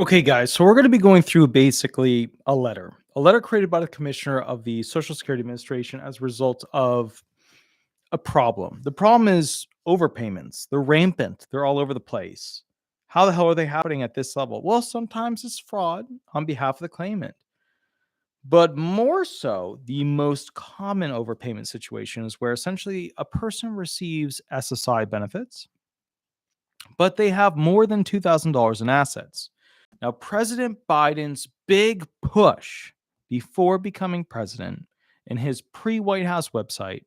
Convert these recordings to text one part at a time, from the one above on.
Okay, guys, so we're going to be going through basically a letter created by the commissioner of the Social Security Administration as a result of a problem. The problem is overpayments. They're rampant, they're all over the place. How the hell are they happening at this level? Well, sometimes it's fraud on behalf of the claimant, but more so, the most common overpayment situation is where essentially a person receives SSI benefits, but they have more than $2,000 in assets. Now, President Biden's big push before becoming president in his pre White House website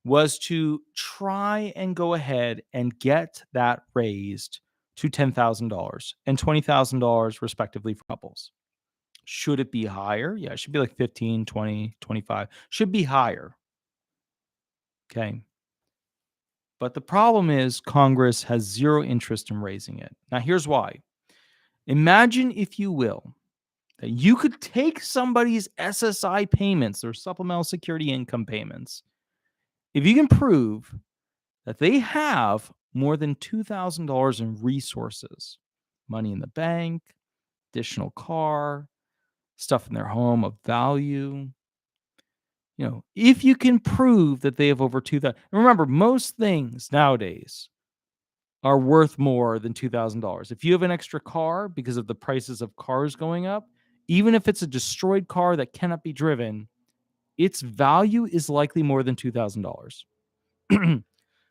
was to try and go ahead and get that raised to $10,000 and $20,000 respectively for couples. Should it be higher? Yeah, it should be like 15, 20, 25. Should be higher. Okay. But the problem is Congress has zero interest in raising it. Now, here's why. Imagine, if you will, that you could take somebody's SSI payments or supplemental security income payments if you can prove that they have more than $2,000 in resources, money in the bank, additional car, stuff in their home of value. If you can prove that they have over 2,000, remember, most things nowadays are worth more than $2,000. If you have an extra car because of the prices of cars going up, even if it's a destroyed car that cannot be driven, its value is likely more than $2,000.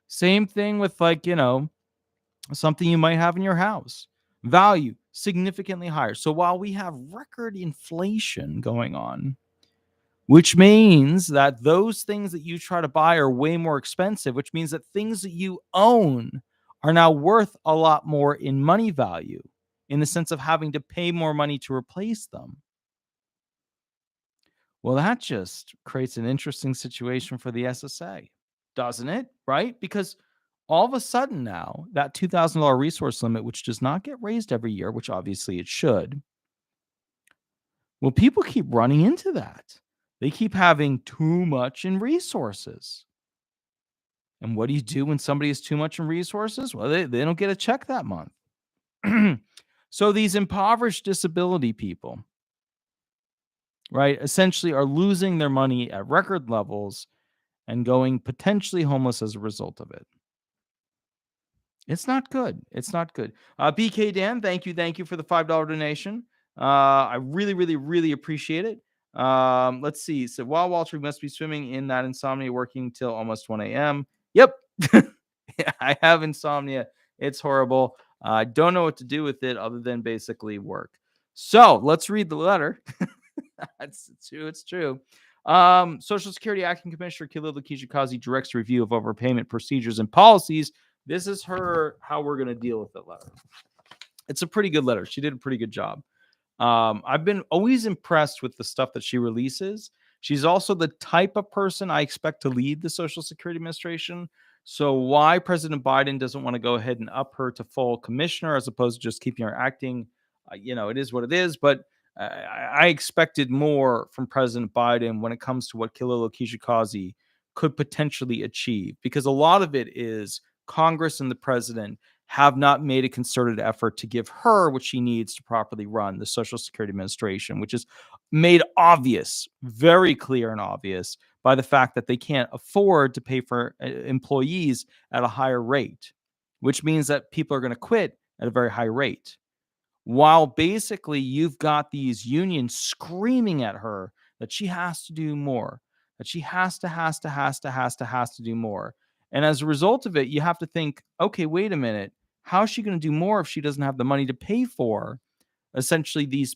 Same thing with something you might have in your house. Value significantly higher. So while we have record inflation going on, which means that those things that you try to buy are way more expensive, which means that things that you own are now worth a lot more in money value, in the sense of having to pay more money to replace them. Well, that just creates an interesting situation for the SSA, doesn't it? Right? Because all of a sudden now, that $2,000 resource limit, which does not get raised every year, which obviously it should, well, people keep running into that. They keep having too much in resources. And what do you do when somebody has too much in resources? Well, they don't get a check that month. So these impoverished disability people, right, essentially are losing their money at record levels and going potentially homeless as a result of it. It's not good. It's not good. BK Dan, thank you. Thank you for the $5 donation. I really, really, really appreciate it. Let's see. So while Walter must be swimming in that insomnia, working till almost 1 a.m. Yep. Yeah, I have insomnia. It's horrible. I don't know what to do with it other than basically work. So let's read the letter. It's true. It's true. Social Security Acting Commissioner Khalil Kijikazi directs review of overpayment procedures and policies. This is how we're going to deal with the letter. It's a pretty good letter. She did a pretty good job. I've been always impressed with the stuff that she releases. She's also the type of person I expect to lead the Social Security Administration. So why President Biden doesn't want to go ahead and up her to full commissioner as opposed to just keeping her acting, it is what it is. But I expected more from President Biden when it comes to what Khalil Kijikazi could potentially achieve, because a lot of it is Congress and the president have not made a concerted effort to give her what she needs to properly run the Social Security Administration, which is made obvious, very clear and obvious, by the fact that they can't afford to pay for employees at a higher rate, which means that people are going to quit at a very high rate. While basically you've got these unions screaming at her that she has to do more, that she has to do more. And as a result of it, you have to think, okay, wait a minute. How is she going to do more if she doesn't have the money to pay for essentially these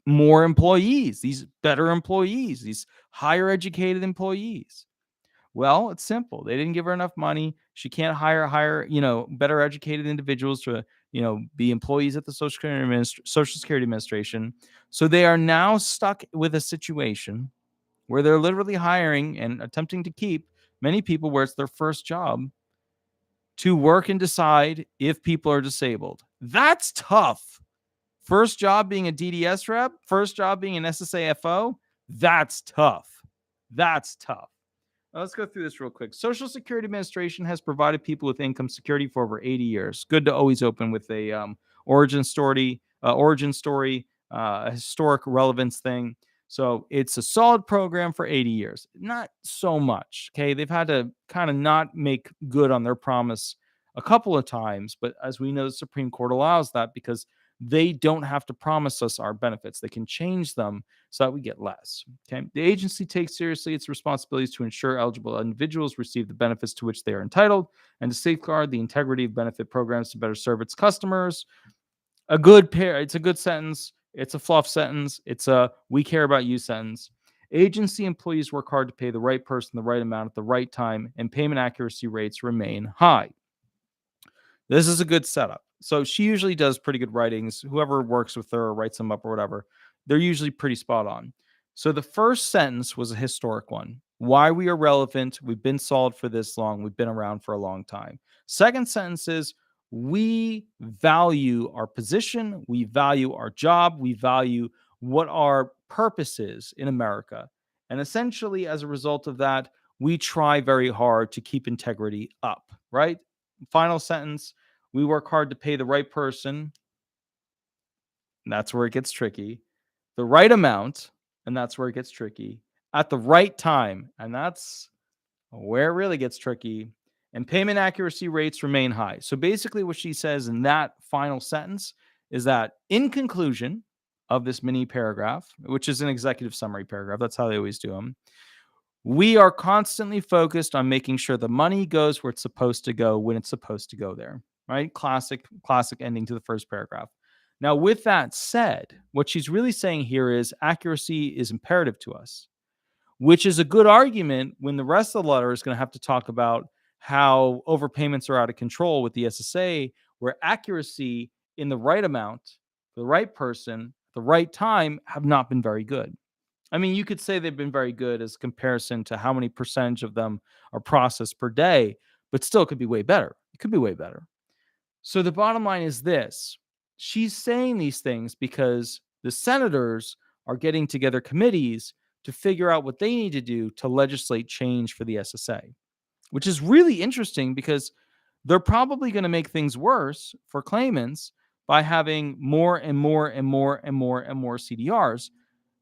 more employees, these better employees, these higher educated employees? Well, it's simple. They didn't give her enough money. She can't hire, better educated individuals to, be employees at the Social Security Administration. So they are now stuck with a situation where they're literally hiring and attempting to keep many people where it's their first job to work and decide if people are disabled. That's tough. First job being a DDS rep, first job being an SSAFO, that's tough. That's tough. Now, let's go through this real quick. Social Security Administration has provided people with income security for over 80 years. Good to always open with a origin story. origin story, a historic relevance thing. So it's a solid program for 80 years. Not so much. Okay. They've had to kind of not make good on their promise a couple of times. But as we know, the Supreme Court allows that because they don't have to promise us our benefits. They can change them so that we get less. Okay. The agency takes seriously its responsibilities to ensure eligible individuals receive the benefits to which they are entitled and to safeguard the integrity of benefit programs to better serve its customers. A good pair. It's a good sentence. It's a fluff sentence. It's a we care about you sentence. Agency employees work hard to pay the right person the right amount at the right time, and payment accuracy rates remain high. This is a good setup. So she usually does pretty good writings. Whoever works with her or writes them up or whatever, they're usually pretty spot on. So the first sentence was a historic one. Why we are relevant. We've been solid for this long. We've been around for a long time. Second sentence is we value our position. We value our job. We value what our purpose is in America. And essentially, as a result of that, we try very hard to keep integrity up, right? Final sentence, we work hard to pay the right person. And that's where it gets tricky. The right amount. And that's where it gets tricky. At the right time. And that's where it really gets tricky. And payment accuracy rates remain high. So basically, what she says in that final sentence is that in conclusion of this mini paragraph, which is an executive summary paragraph, that's how they always do them. We are constantly focused on making sure the money goes where it's supposed to go when it's supposed to go there, right? Classic ending to the first paragraph. Now, with that said, what she's really saying here is accuracy is imperative to us, which is a good argument when the rest of the letter is going to have to talk about how overpayments are out of control with the SSA, where accuracy in the right amount, for the right person, at the right time have not been very good. I mean, you could say they've been very good as comparison to how many percentage of them are processed per day, but still it could be way better. It could be way better. So the bottom line is this. She's saying these things because the senators are getting together committees to figure out what they need to do to legislate change for the SSA, which is really interesting because they're probably going to make things worse for claimants by having more and more and more and more and more CDRs,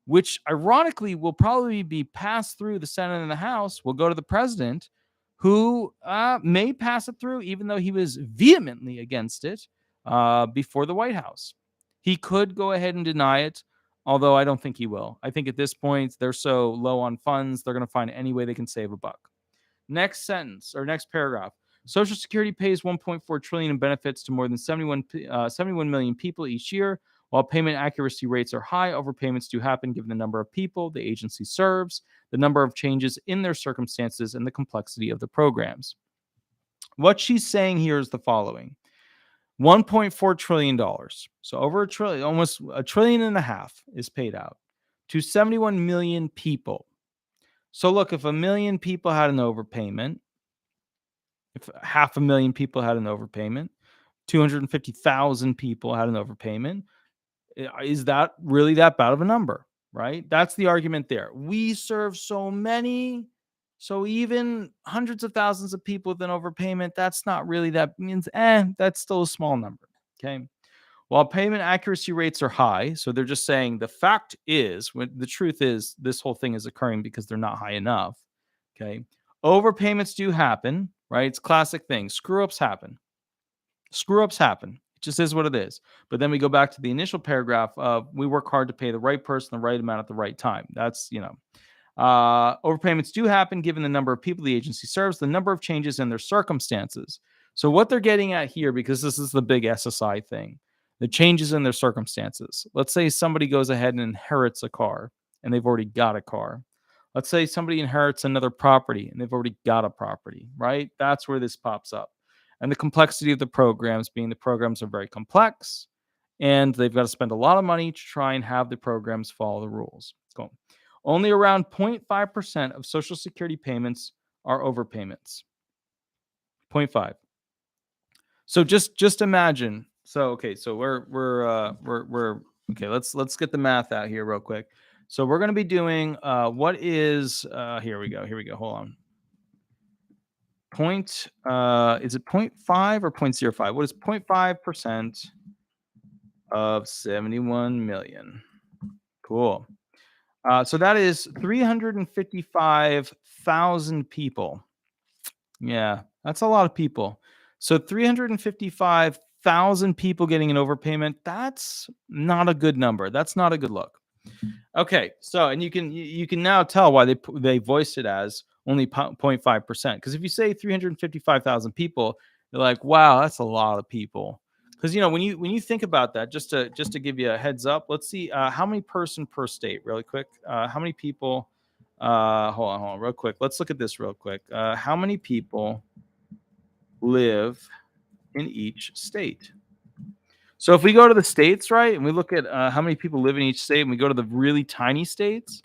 which ironically will probably be passed through the Senate and the House, will go to the president, who may pass it through, even though he was vehemently against it before the White House. He could go ahead and deny it, although I don't think he will. I think at this point, they're so low on funds, they're going to find any way they can save a buck. Next sentence or next paragraph. Social Security pays 1.4 trillion in benefits to more than 71 million people each year. While payment accuracy rates are high, overpayments do happen given the number of people the agency serves, the number of changes in their circumstances, and the complexity of the programs. What she's saying here is the following. $1.4 trillion. So over a trillion, almost $1.5 trillion is paid out to 71 million people. So look, if 1 million people had an overpayment, if 500,000 people had an overpayment, 250,000 people had an overpayment, is that really that bad of a number, right? That's the argument there. We serve so many, so even hundreds of thousands of people with an overpayment, that's not really that means, that's still a small number, okay? While payment accuracy rates are high, so they're just saying the fact is, when the truth is, this whole thing is occurring because they're not high enough, okay? Overpayments do happen, right? It's classic thing. Screw ups happen. Screw ups happen. It just is what it is. But then we go back to the initial paragraph of we work hard to pay the right person the right amount at the right time. That's, overpayments do happen given the number of people the agency serves, the number of changes in their circumstances. So what they're getting at here, because this is the big SSI thing, the changes in their circumstances. Let's say somebody goes ahead and inherits a car and they've already got a car. Let's say somebody inherits another property and they've already got a property, right? That's where this pops up. And the complexity of the programs being the programs are very complex and they've got to spend a lot of money to try and have the programs follow the rules. Cool. Only around 0.5% of Social Security payments are overpayments. 0.5. So just imagine. So okay, so we're okay. Let's get the math out here real quick. So we're going to be doing what is here we go. Hold on. Is it 0.5 or 0.05? What is 0.5% of 71 million. Cool. So that is 355,000 people. Yeah, that's a lot of people. So 355,000 people getting an overpayment. That's not a good number. That's not a good look. Okay, so and you can now tell why they voiced it as only 0.5%. Because if you say 355,000 people, you're like, wow, that's a lot of people. Because when you think about that, just to give you a heads up, let's see how many person per state, really quick. How many people? Hold on, real quick. Let's look at this real quick. How many people live in each state? So if we go to the states, right, and we look at how many people live in each state, and we go to the really tiny states.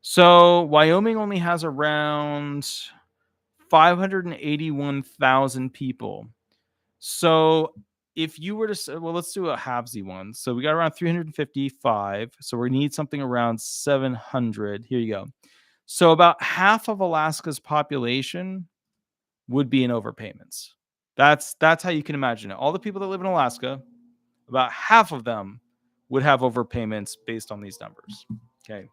So Wyoming only has around 581,000 people. So if you were to say, well, let's do a halvesy one. So we got around 355. So we need something around 700. Here you go. So about half of Alaska's population would be in overpayments. That's how you can imagine it. All the people that live in Alaska, about half of them would have overpayments based on these numbers. Okay.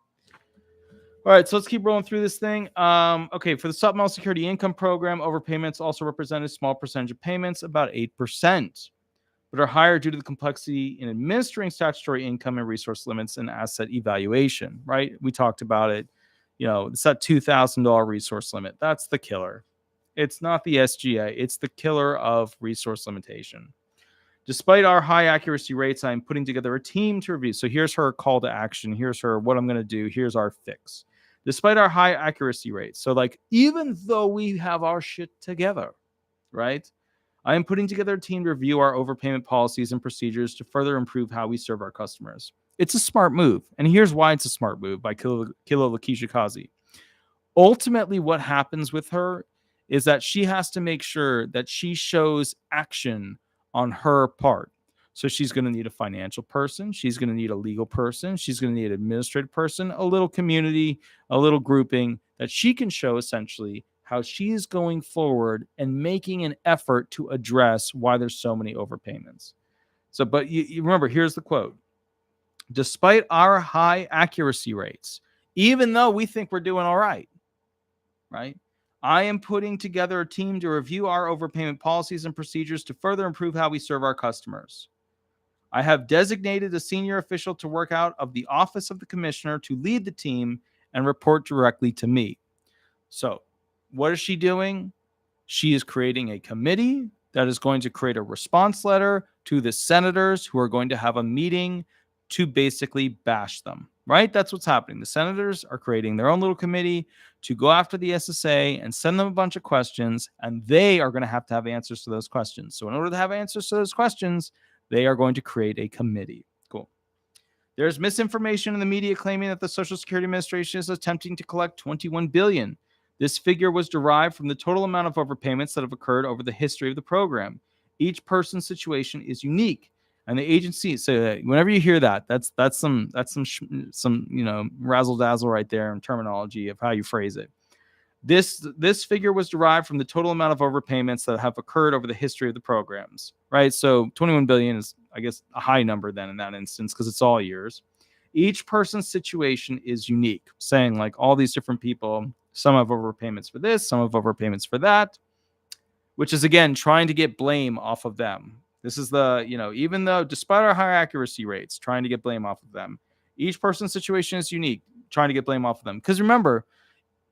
All right, so let's keep rolling through this thing. Okay, for the Supplemental Security Income Program, overpayments also represent a small percentage of payments, about 8%, but are higher due to the complexity in administering statutory income and resource limits and asset evaluation, right? We talked about it. It's that $2,000 resource limit. That's the killer. It's not the SGA. It's the killer of resource limitation. Despite our high accuracy rates, I'm putting together a team to review. So here's her call to action. Here's her what I'm going to do. Here's our fix. Despite our high accuracy rates. So even though we have our shit together, right? I am putting together a team to review our overpayment policies and procedures to further improve how we serve our customers. It's a smart move. And here's why it's a smart move by Kilo Lakeisha Kazi. Ultimately, what happens with her is that she has to make sure that she shows action on her part. So she's going to need a financial person. She's going to need a legal person. She's going to need an administrative person, a little community, a little grouping that she can show essentially how she's going forward and making an effort to address why there's so many overpayments. So, but you remember, here's the quote. Despite our high accuracy rates, even though we think we're doing all right, I am putting together a team to review our overpayment policies and procedures to further improve how we serve our customers. I have designated a senior official to work out of the office of the commissioner to lead the team and report directly to me. So, what is she doing? She is creating a committee that is going to create a response letter to the senators who are going to have a meeting to basically bash them, right? That's what's happening. The senators are creating their own little committee to go after the SSA and send them a bunch of questions, and they are going to have answers to those questions. So in order to have answers to those questions, they are going to create a committee. Cool. There's misinformation in the media claiming that the Social Security Administration is attempting to collect $21 billion. This figure was derived from the total amount of overpayments that have occurred over the history of the program. Each person's situation is unique. And the agency, so whenever you hear that, that's some razzle dazzle right there in terminology of how you phrase it. This figure was derived from the total amount of overpayments that have occurred over the history of the programs, right? So 21 billion is, I guess, a high number then in that instance because it's all years. Each person's situation is unique, saying like all these different people, some have overpayments for this, some have overpayments for that, which is again trying to get blame off of them. This is even though despite our high accuracy rates, trying to get blame off of them. Each person's situation is unique, trying to get blame off of them. Because remember,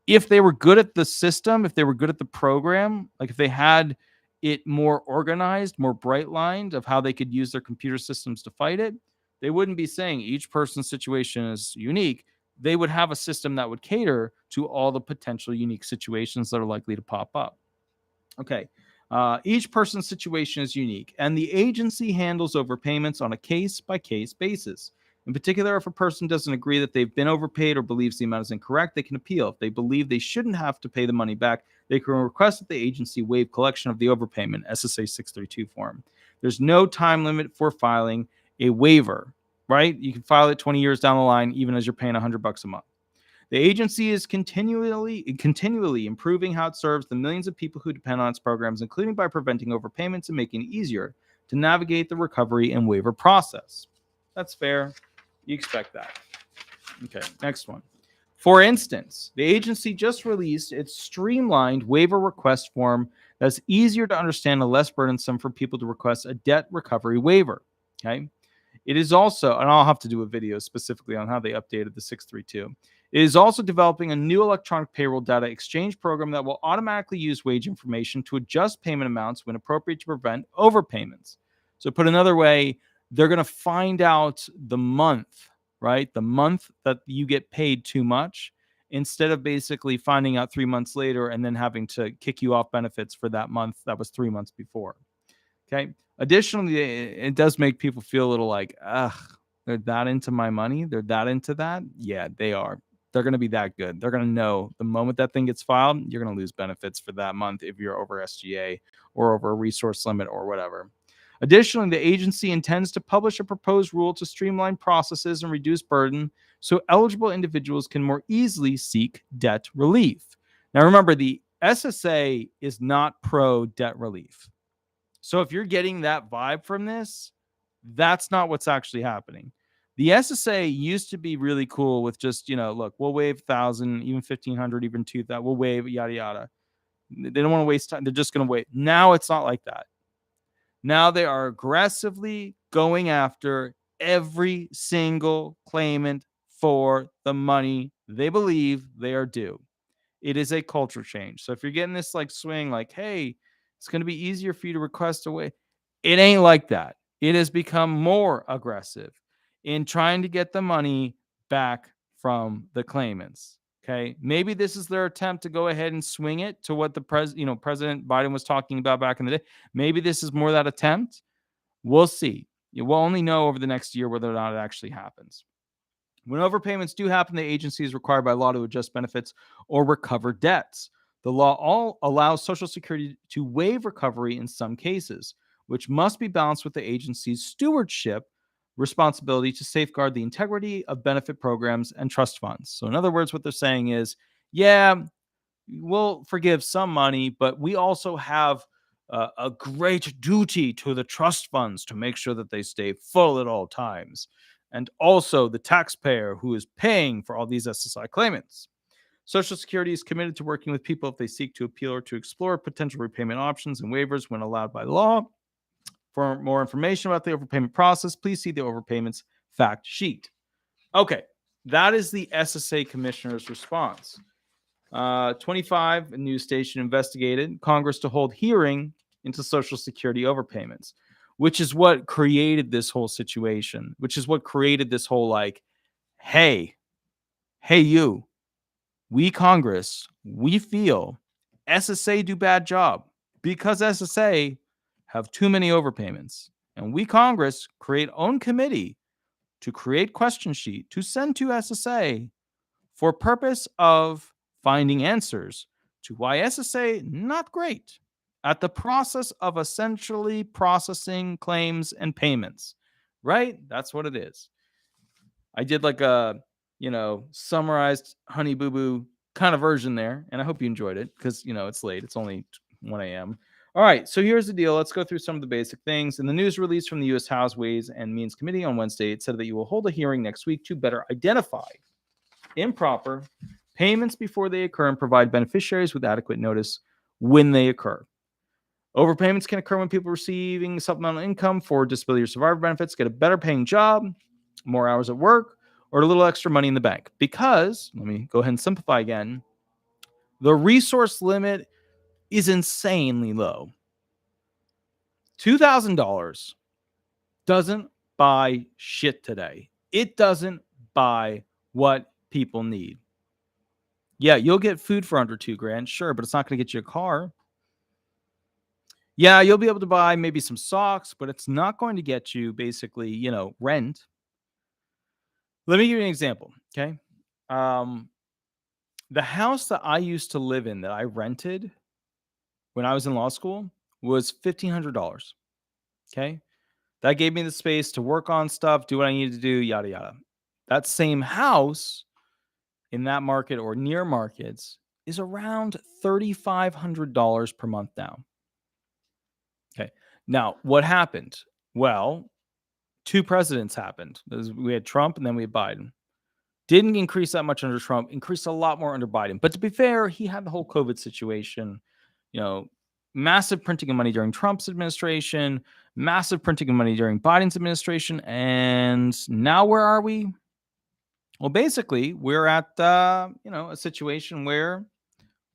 if they were good at the system, if they were good at the program, like if they had it more organized, more bright lined of how they could use their computer systems to fight it, they wouldn't be saying each person's situation is unique. They would have a system that would cater to all the potential unique situations that are likely to pop up. Okay. Each person's situation is unique, and the agency handles overpayments on a case-by-case basis. In particular, if a person doesn't agree that they've been overpaid or believes the amount is incorrect, they can appeal. If they believe they shouldn't have to pay the money back, they can request that the agency waive collection of the overpayment, SSA 632 form. There's no time limit for filing a waiver, right? You can file it 20 years down the line, even as you're paying $100 a month. The agency is continually improving how it serves the millions of people who depend on its programs, including by preventing overpayments and making it easier to navigate the recovery and waiver process. That's fair. You expect that. Okay, next one. For instance, the agency just released its streamlined waiver request form that's easier to understand and less burdensome for people to request a debt recovery waiver. Okay. It is also, and I'll have to do a video specifically on how they updated the 632. It is also developing a new electronic payroll data exchange program that will automatically use wage information to adjust payment amounts when appropriate to prevent overpayments. So, put another way, they're going to find out the month, right? The month that you get paid too much, instead of basically finding out 3 months later and then having to kick you off benefits for that month that was 3 months before. Okay. Additionally, it does make people feel a little like, ugh, they're that into my money. They're that into that. Yeah, they are. They're going to be that good. They're going to know the moment that thing gets filed, you're going to lose benefits for that month if you're over SGA or over a resource limit or whatever. Additionally, the agency intends to publish a proposed rule to streamline processes and reduce burden so eligible individuals can more easily seek debt relief. Now, remember, the SSA is not pro debt relief. So if you're getting that vibe from this, that's not what's actually happening. The SSA used to be really cool with just, look, we'll waive 1,000, even 1,500, even 2,000. We'll waive yada, yada. They don't want to waste time. They're just going to wait. Now it's not like that. Now they are aggressively going after every single claimant for the money they believe they are due. It is a culture change. So if you're getting this like swing, like, hey, it's going to be easier for you to request away, it ain't like that. It has become more aggressive in trying to get the money back from the claimants. Okay, maybe this is their attempt to go ahead and swing it to what the President Biden was talking about back in the day. Maybe this is more that attempt. We'll see. We'll only know over the next year whether or not it actually happens. When overpayments do happen, the agency is required by law to adjust benefits or recover debts. The law all allows Social Security to waive recovery in some cases, which must be balanced with the agency's stewardship responsibility to safeguard the integrity of benefit programs and trust funds. So, in other words, what they're saying is, yeah, we'll forgive some money, but we also have a great duty to the trust funds to make sure that they stay full at all times. And also the taxpayer who is paying for all these SSI claimants. Social Security is committed to working with people if they seek to appeal or to explore potential repayment options and waivers when allowed by law. For more information about the overpayment process, please see the overpayments fact sheet. Okay, that is the SSA Commissioner's response. 25, a news station investigated Congress to hold hearing into Social Security overpayments, which is what created this whole situation, which is what created this whole like, hey, you, we Congress, we feel SSA do bad job because SSA have too many overpayments. And we Congress create own committee to create question sheet to send to SSA for purpose of finding answers to why SSA not great at the process of essentially processing claims and payments, right? That's what it is. I did like a, summarized Honey Boo Boo kind of version there, and I hope you enjoyed it because, it's late. It's only 1 a.m. All right, so here's the deal. Let's go through some of the basic things. In the news release from the U.S. House Ways and Means Committee on Wednesday, it said that you will hold a hearing next week to better identify improper payments before they occur and provide beneficiaries with adequate notice when they occur. Overpayments can occur when people receiving supplemental income for disability or survivor benefits get a better paying job, more hours at work, or a little extra money in the bank. Because, let me go ahead and simplify again, the resource limit is insanely low. $2,000 doesn't buy shit today. It doesn't buy what people need. Yeah, you'll get food for under $2,000, sure, but it's not going to get you a car. Yeah, you'll be able to buy maybe some socks, but it's not going to get you basically, rent. Let me give you an example, okay? The house that I used to live in that I rented when I was in law school was $1,500, okay? That gave me the space to work on stuff, do what I needed to do, yada, yada. That same house in that market or near markets is around $3,500 per month now. Okay. Now, what happened? Well, two presidents happened. We had Trump and then we had Biden. Didn't increase that much under Trump, increased a lot more under Biden. But to be fair, he had the whole COVID situation, you know, massive printing of money during Trump's administration, massive printing of money during Biden's administration. And now where are we? Well, basically, we're at a situation where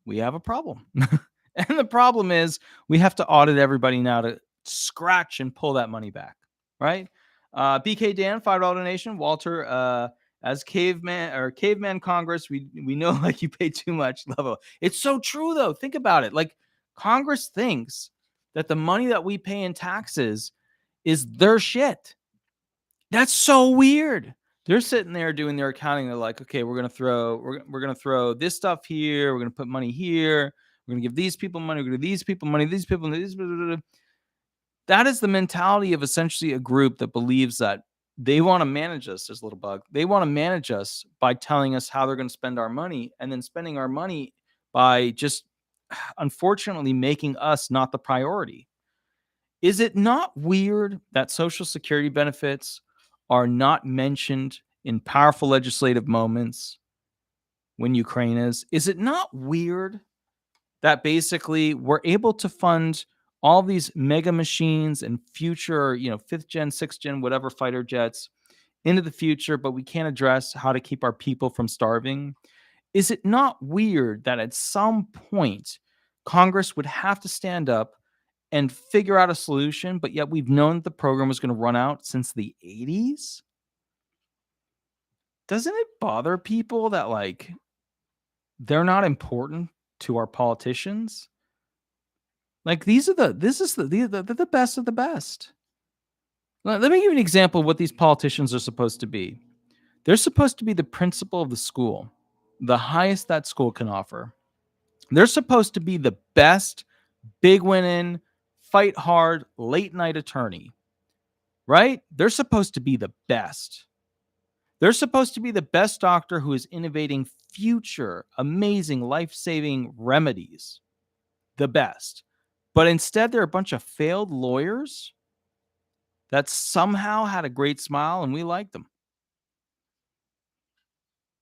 we have a problem. And the problem is we have to audit everybody now to scratch and pull that money back, right? BK Dan, $5 donation. Walter, as caveman Congress, we know like you pay too much level. It's so true though. Think about it. Like Congress thinks that the money that we pay in taxes is their shit. That's so weird. They're sitting there doing their accounting. They're like, okay, we're gonna throw this stuff here. We're gonna put money here. We're gonna give these people money. We're gonna give these people money. These people. That is the mentality of essentially a group that believes that they want to manage us. There's a little bug. They want to manage us by telling us how they're going to spend our money, and then spending our money by just unfortunately making us not the priority. Is it not weird that Social Security benefits are not mentioned in powerful legislative moments when Ukraine is? Is it not weird that basically we're able to fund all these mega machines and future, fifth gen, sixth gen, whatever fighter jets into the future, but we can't address how to keep our people from starving? Is it not weird that at some point Congress would have to stand up and figure out a solution, but yet we've known that the program was going to run out since the 80s? Doesn't it bother people that like they're not important to our politicians? Like this is the best of the best. Let me give you an example of what these politicians are supposed to be. They're supposed to be the principal of the school, the highest that school can offer. They're supposed to be the best, big winning, fight hard, late night attorney, right? They're supposed to be the best. They're supposed to be the best doctor who is innovating future, amazing, life saving remedies. The best. But instead, they're a bunch of failed lawyers that somehow had a great smile and we liked them.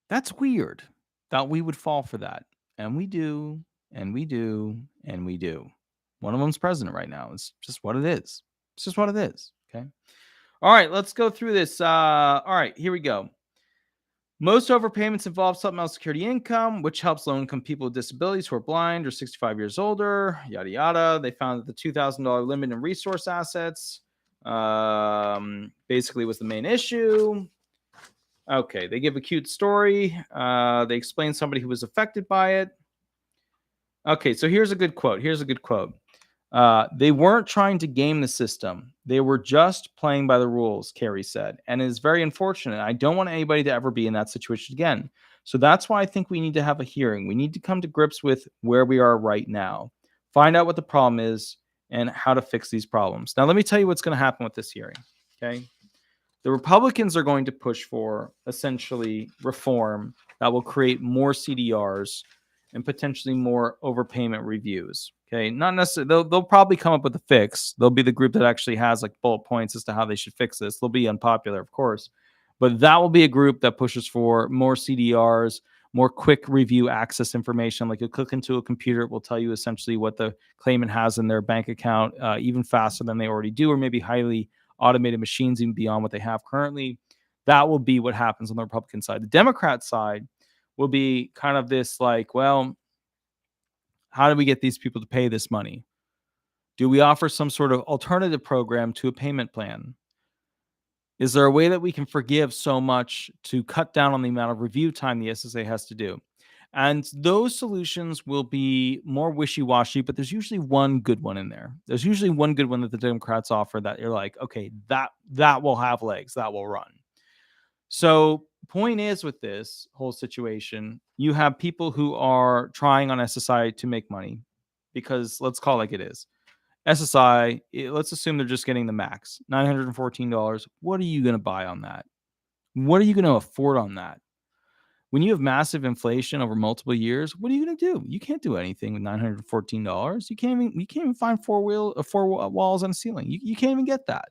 That's weird that we would fall for that. And we do, and we do, and we do. One of them's president right now. It's just what it is. It's just what it is. Okay. All right, let's go through this. All right, here we go. Most overpayments involve supplemental security income, which helps low-income people with disabilities who are blind or 65 years older, yada, yada. They found that the $2,000 limit in resource assets basically was the main issue. Okay, they give a cute story. They explain somebody who was affected by it. Okay, so here's a good quote. They weren't trying to game the system. They were just playing by the rules, Kerry said. And it is very unfortunate. I don't want anybody to ever be in that situation again. So that's why I think we need to have a hearing. We need to come to grips with where we are right now, find out what the problem is, and how to fix these problems. Now, let me tell you what's going to happen with this hearing. Okay. The Republicans are going to push for essentially reform that will create more CDRs and potentially more overpayment reviews. Okay, not necessarily. They'll probably come up with a fix. They'll be the group that actually has like bullet points as to how they should fix this. They'll be unpopular, of course, but that will be a group that pushes for more CDRs, more quick review access information. Like you click into a computer, it will tell you essentially what the claimant has in their bank account, even faster than they already do, or maybe highly automated machines even beyond what they have currently. That will be what happens on the Republican side. The Democrat side will be kind of this like, well, how do we get these people to pay this money? Do we offer some sort of alternative program to a payment plan? Is there a way that we can forgive so much to cut down on the amount of review time the SSA has to do? And those solutions will be more wishy-washy, but there's usually one good one in there. There's usually one good one that the Democrats offer that you're like, okay, that will have legs, that will run. So point is with this whole situation, you have people who are trying on SSI to make money because let's call it like it is. SSI, let's assume they're just getting the max, $914. What are you going to buy on that? What are you going to afford on that? When you have massive inflation over multiple years, what are you going to do? You can't do anything with $914. You can't even find four walls on a ceiling. You can't even get that.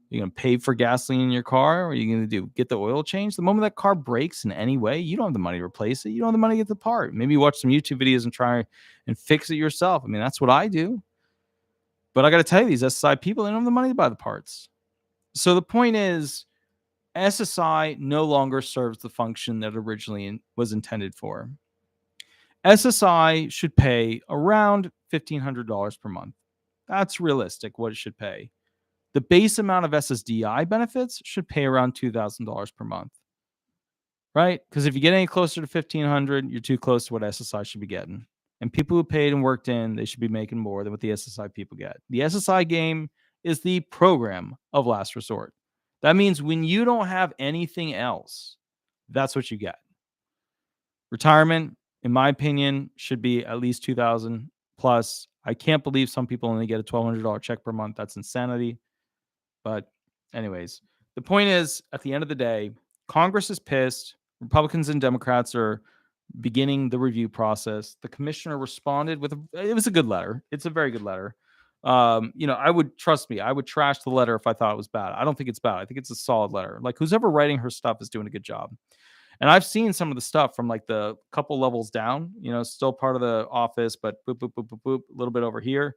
You're going to pay for gasoline in your car. Or are you going to do get the oil change? The moment that car breaks in any way, you don't have the money to replace it. You don't have the money to get the part. Maybe you watch some YouTube videos and try and fix it yourself. I mean, that's what I do. But I got to tell you, these SSI people, they don't have the money to buy the parts. So the point is, SSI no longer serves the function that originally was intended for. SSI should pay around $1,500 per month. That's realistic, what it should pay. The base amount of SSDI benefits should pay around $2,000 per month, right? Because if you get any closer to $1,500, you're too close to what SSI should be getting. And people who paid and worked in, they should be making more than what the SSI people get. The SSI game is the program of last resort. That means when you don't have anything else, that's what you get. Retirement, in my opinion, should be at least $2,000 plus. I can't believe some people only get a $1,200 check per month. That's insanity. But anyways, the point is, at the end of the day, Congress is pissed. Republicans and Democrats are beginning the review process. The commissioner responded with it was a good letter. It's a very good letter. I would trash the letter if I thought it was bad. I don't think it's bad. I think it's a solid letter. Like, who's ever writing her stuff is doing a good job. And I've seen some of the stuff from like the couple levels down, still part of the office, but boop, boop, boop, boop, boop, a little bit over here.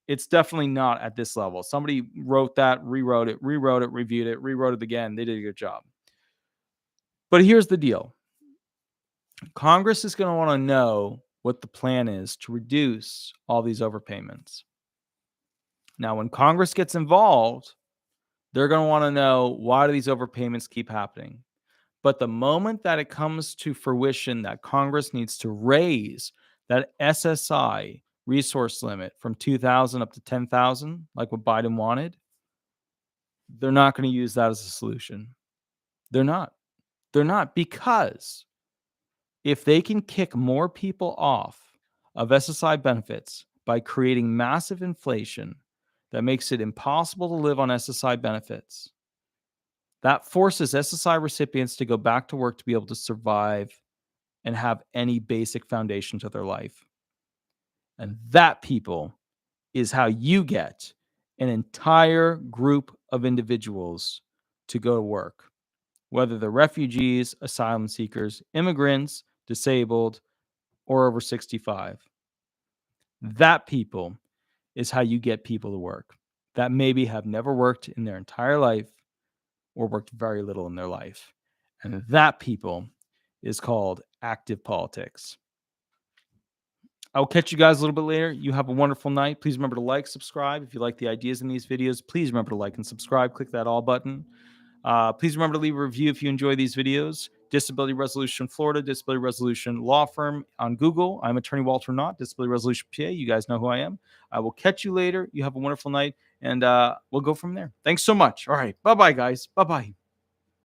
It's definitely not at this level. Somebody wrote that, rewrote it, reviewed it, rewrote it again. They did a good job. But here's the deal. Congress is going to want to know what the plan is to reduce all these overpayments. Now, when Congress gets involved, they're going to want to know, why do these overpayments keep happening? But the moment that it comes to fruition that Congress needs to raise that SSI resource limit from 2,000 up to 10,000, like what Biden wanted, they're not going to use that as a solution. They're not. Because if they can kick more people off of SSI benefits by creating massive inflation that makes it impossible to live on SSI benefits, that forces SSI recipients to go back to work to be able to survive and have any basic foundation to their life. And that, people, is how you get an entire group of individuals to go to work, whether they're refugees, asylum seekers, immigrants, disabled, or over 65. That, people, is how you get people to work that maybe have never worked in their entire life or worked very little in their life. And that, people, is called active politics. I'll catch you guys a little bit later. You have a wonderful night. Please remember to like, subscribe. If you like the ideas in these videos, please remember to like and subscribe. Click that all button. Please remember to leave a review if you enjoy these videos. Disability Resolution Florida, Disability Resolution Law Firm on Google. I'm Attorney Walter Hnot, Disability Resolution PA. You guys know who I am. I will catch you later. You have a wonderful night, and we'll go from there. Thanks so much. All right. Bye-bye, guys. Bye-bye.